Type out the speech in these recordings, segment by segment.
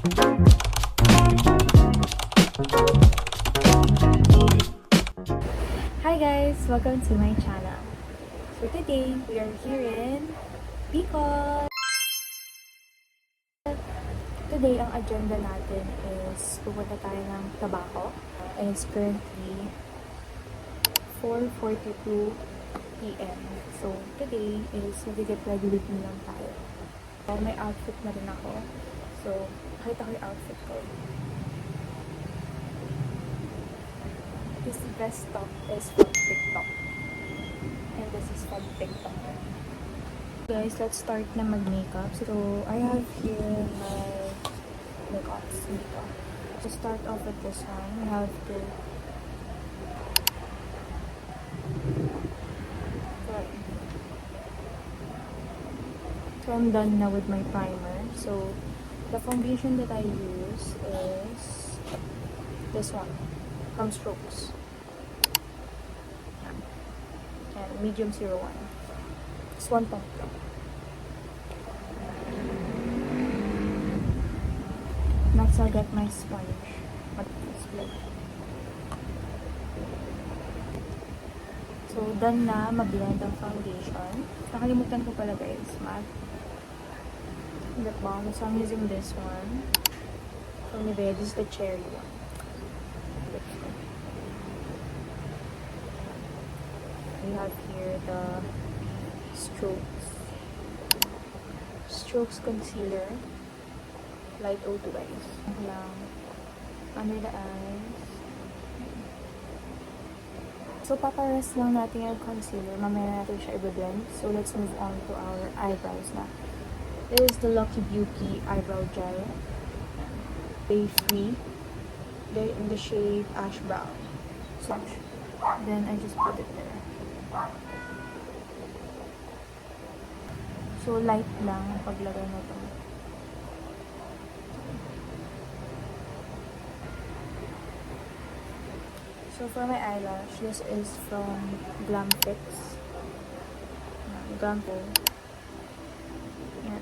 Hi guys! Welcome to my channel. So today, we are here in Bicol. Today, ang agenda natin is pupunta tayo ng Tabaco. And it's currently 4:42 p.m. So today is mag-get ready with me lang tayo. So, may outfit na rin ako. So, nakita ko yung outfit ko. This best top is from TikTok. And this is from TikTok. Guys, let's start na mag-makeup. So, I have here my makeups dito. To start off with this one, we have to So, I'm done now with my primer. So, the foundation that I use is this one from Strokes. And medium 01. It's 1 pump lang. Next, I'll get my sponge. So, done na mag-blend ang foundation. Nakalimutan ko pala guys, matte lip balm. So, I'm using this one. From Nivea, this is the cherry one. We have here the Strokes Concealer. Light O2 guys. Lang. Under the eyes. So, papares lang natin yung concealer. Mamaya natin siya i-blend. So, let's move on to our eyebrows na. This is the Lucky Beauty Eyebrow Gel. Day Free. They're in the shade Ash Brown. So, then I just put it there. So, light lang ang paglagay na ito. So, for my eyelash, this is from Glam Fix. Glampo. Yan.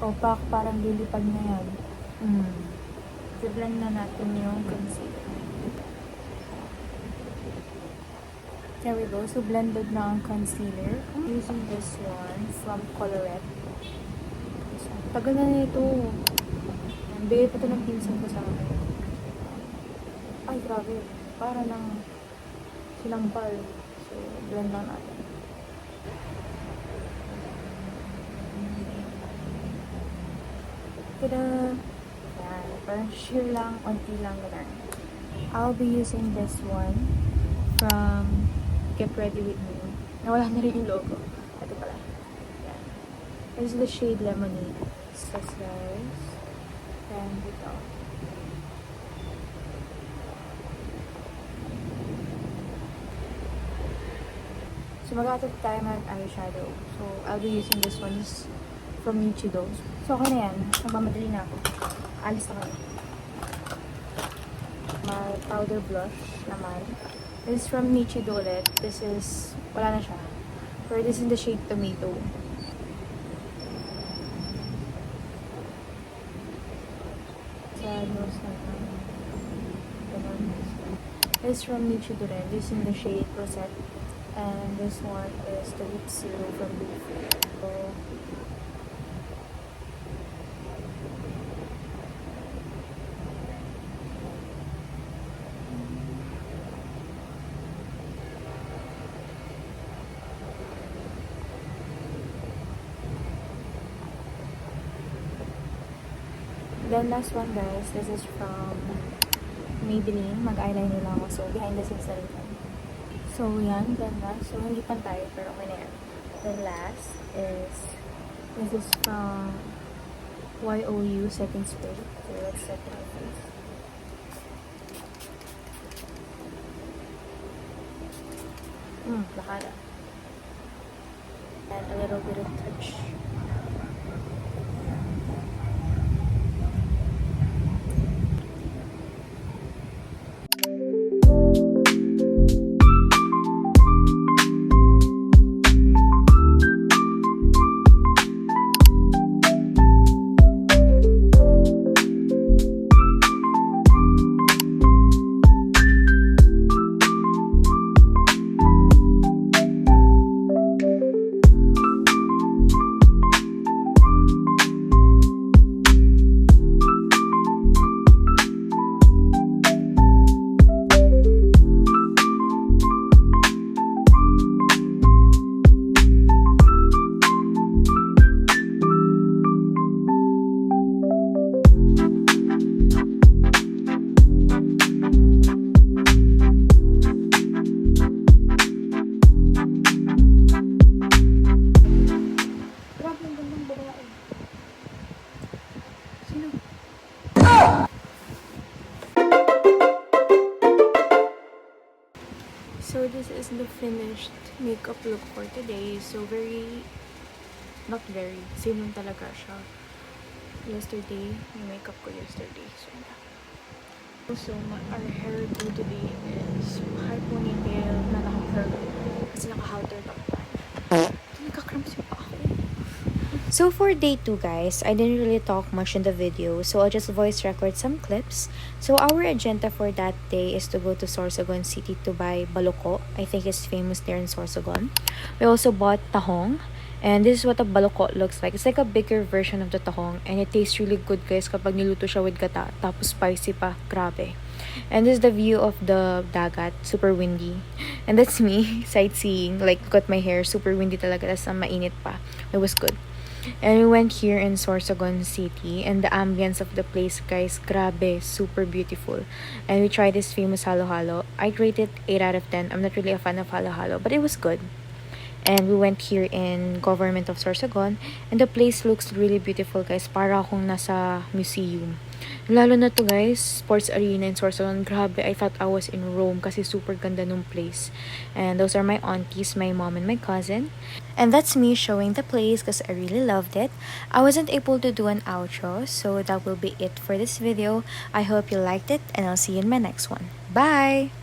Opaque, parang lilipad na yan. I-blend na natin yung concealer. There we go. So, blended na ang concealer. I'm using this one from Colorette. Tagal na nito. Bigay pa ito ng pinsan ko sa akin. Ay, grabe. Para ng sinampal. So, blend lang natin. Tada! Yan. Parang sheer lang, onti lang ganun. I'll be using this one from Get Ready With Me. Nawala na rin yung logo. Ito pala. Yan. This is the shade Lemonade. So, guys. And ito. So, mag-atot tayo ng eyeshadow. So, I'll be using this one. This from Nichido. So, okay na yan. Nagmamadali na ako. Alis na kayo. My powder blush naman. This is from Nichido ulit. This is, wala na siya. Or this is the shade Tomato. Sa nose naman. This is from Nichido rin. This is in the shade Rosette. And this one is the Lip Zero from Beefy. So, then last one guys, this is from Maybelline. Mag-eyeliner lang ako. So, behind the scenes na rin. So, yan. Then last. So, hindi pan tayo. Pero okay na yan. Then last is, this is from YOU Second Spray. So, let's set my face. Lakada. And a little bit of touch this is the finished makeup look for today. So not very, same lang talaga siya. Yesterday, yung makeup ko yesterday. So our hairdo today is high ponytail na naka-curl. Kasi naka-halter top tayo. Nagka-cramps yung pa ako. So for day 2 guys, I didn't really talk much in the video, so I'll just voice record some clips. So our agenda for that day is to go to Sorsogon City to buy baloko. I think it's famous there in Sorsogon. We also bought tahong, and this is what a baloko looks like. It's like a bigger version of the tahong, and it tastes really good guys kapag niluto siya with gata, tapos spicy pa, grabe. And this is the view of the dagat, super windy. And that's me sightseeing, like got my hair, super windy talaga, tas mainit pa. It was good. And we went here in Sorsogon City, and the ambience of the place guys, grabe, super beautiful. And we tried this famous halo-halo. I'd rate it 8 out of 10. I'm not really a fan of halo-halo, but it was good. And we went here in Government of Sorsogon, and the place looks really beautiful guys, para akong nasa museum. Lalo na to guys, sports arena in Sorsogon, grabe, I thought I was in Rome kasi super ganda nung place. And those are my aunties, my mom and my cousin. And that's me showing the place because I really loved it. I wasn't able to do an outro, so that will be it for this video. I hope you liked it, and I'll see you in my next one. Bye!